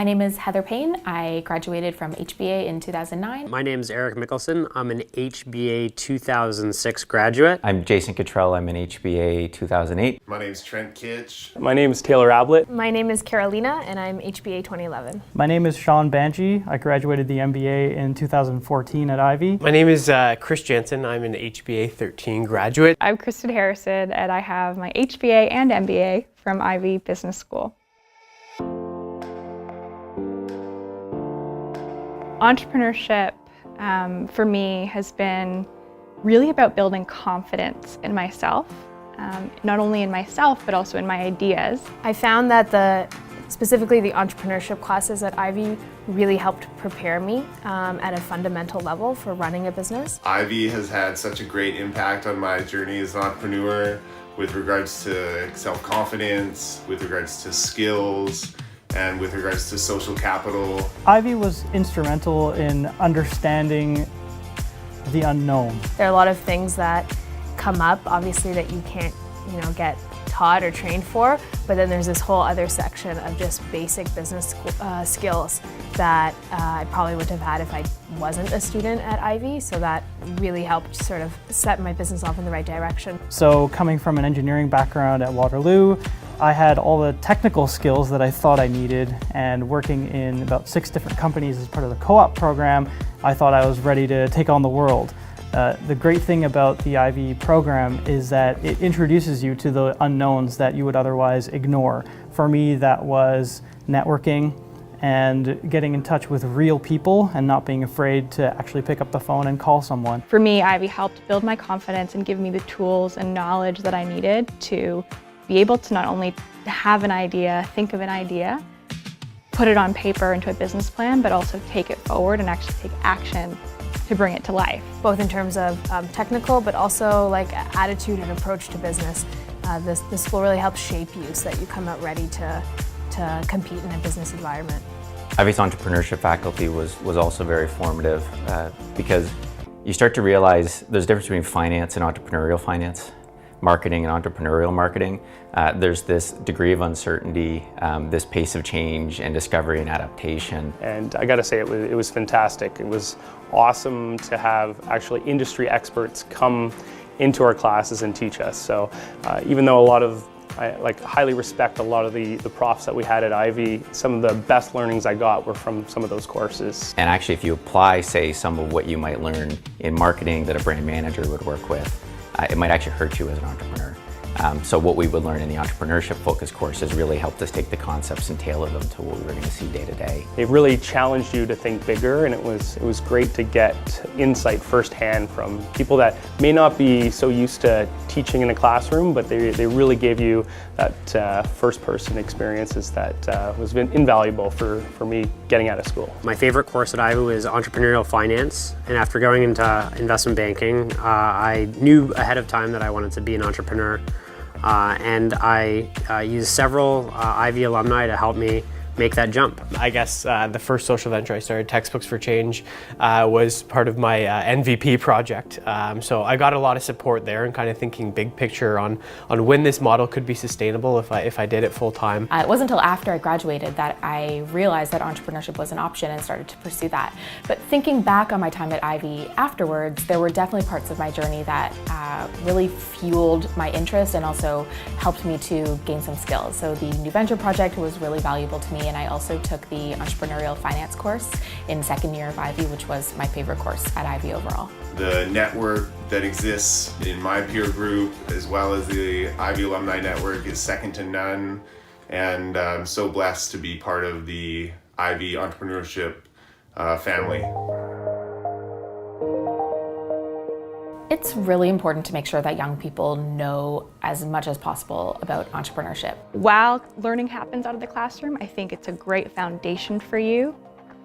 My name is Heather Payne. I graduated from HBA in 2009. My name is Eric Mickelson. I'm an HBA 2006 graduate. I'm Jason Cottrell. I'm an HBA 2008. My name is Trent Kitch. My name is Taylor Ablett. My name is Carolina, and I'm HBA 2011. My name is Sean Banji. I graduated the MBA in 2014 at Ivey. My name is Chris Jansen. I'm an HBA 13 graduate. I'm Kristen Harrison, and I have my HBA and MBA from Ivey Business School. Entrepreneurship for me has been really about building confidence in myself, not only in myself, but also in my ideas. I found that specifically the entrepreneurship classes at Ivey really helped prepare me at a fundamental level for running a business. Ivey has had such a great impact on my journey as an entrepreneur with regards to self-confidence, with regards to skills, and with regards to social capital. Ivey was instrumental in understanding the unknown. There are a lot of things that come up, obviously, that you can't, get taught or trained for, but then there's this whole other section of just basic business skills that I probably wouldn't have had if I wasn't a student at Ivey, so that really helped sort of set my business off in the right direction. So coming from an engineering background at Waterloo, I had all the technical skills that I thought I needed, and working in about 6 different companies as part of the co-op program, I thought I was ready to take on the world. The great thing about the Ivey program is that it introduces you to the unknowns that you would otherwise ignore. For me, that was networking and getting in touch with real people and not being afraid to actually pick up the phone and call someone. For me, Ivey helped build my confidence and give me the tools and knowledge that I needed to be able to not only have an idea, think of an idea, put it on paper into a business plan, but also take it forward and actually take action to bring it to life. Both in terms of technical, but also like attitude and approach to business. This school really helps shape you so that you come out ready to compete in a business environment. Ivey's entrepreneurship faculty was also very formative because you start to realize there's a difference between finance and entrepreneurial finance, marketing and entrepreneurial marketing. There's this degree of uncertainty, this pace of change and discovery and adaptation. And I gotta say, it was fantastic. It was awesome to have actually industry experts come into our classes and teach us. So even though I highly respect a lot of the profs that we had at Ivey, some of the best learnings I got were from some of those courses. And actually, if you apply, say, some of what you might learn in marketing that a brand manager would work with, it might actually hurt you as an entrepreneur. So what we would learn in the entrepreneurship focus courses really helped us take the concepts and tailor them to what we were going to see day to day. It really challenged you to think bigger, and it was great to get insight firsthand from people that may not be so used to teaching in a classroom, but they really gave you that first-person experiences that was invaluable for me getting out of school. My favorite course at Ivey was entrepreneurial finance, and after going into investment banking, I knew ahead of time that I wanted to be an entrepreneur. And I used several Ivey alumni to help me make that jump. I guess the first social venture I started, Textbooks for Change, was part of my MVP project. So I got a lot of support there and kind of thinking big picture on when this model could be sustainable if I did it full time. It wasn't until after I graduated that I realized that entrepreneurship was an option and started to pursue that. But thinking back on my time at Ivey afterwards, there were definitely parts of my journey that really fueled my interest and also helped me to gain some skills. So the New Venture project was really valuable to me, and I also took the entrepreneurial finance course in second year of Ivey, which was my favorite course at Ivey overall. The network that exists in my peer group, as well as the Ivey alumni network, is second to none, and I'm so blessed to be part of the Ivey entrepreneurship family. It's really important to make sure that young people know as much as possible about entrepreneurship. While learning happens out of the classroom, I think it's a great foundation for you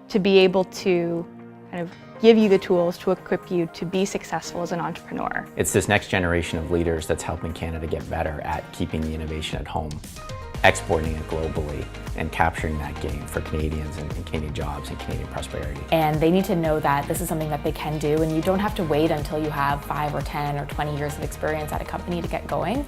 to be able to kind of give you the tools to equip you to be successful as an entrepreneur. It's this next generation of leaders that's helping Canada get better at keeping the innovation at home, exporting it globally, and capturing that gain for Canadians and Canadian jobs and Canadian prosperity. And they need to know that this is something that they can do, and you don't have to wait until you have 5 or 10 or 20 years of experience at a company to get going.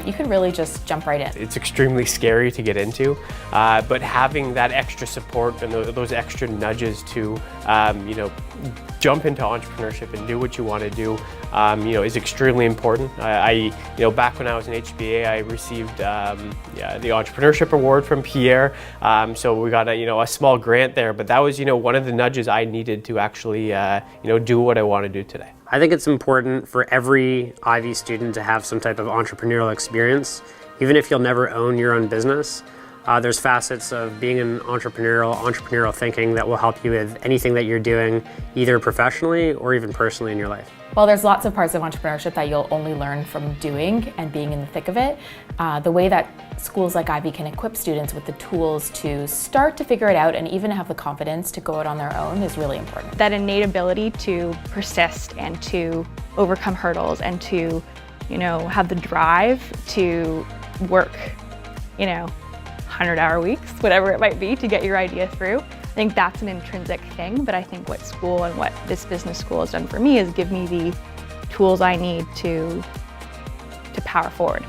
You can really just jump right in. It's extremely scary to get into, but having that extra support and those extra nudges to, jump into entrepreneurship and do what you want to do, is extremely important. Back when I was in HBA, I received the Entrepreneurship Award from Pierre. So we got a small grant there, but that was one of the nudges I needed to actually do what I want to do today. I think it's important for every Ivey student to have some type of entrepreneurial experience, even if you'll never own your own business. There's facets of being an entrepreneurial thinking that will help you with anything that you're doing, either professionally or even personally in your life. Well, there's lots of parts of entrepreneurship that you'll only learn from doing and being in the thick of it. The way that schools like Ivey can equip students with the tools to start to figure it out and even have the confidence to go out on their own is really important. That innate ability to persist and to overcome hurdles and to, have the drive to work, 100-hour weeks, whatever it might be, to get your idea through. I think that's an intrinsic thing, but I think what school and what this business school has done for me is give me the tools I need to power forward.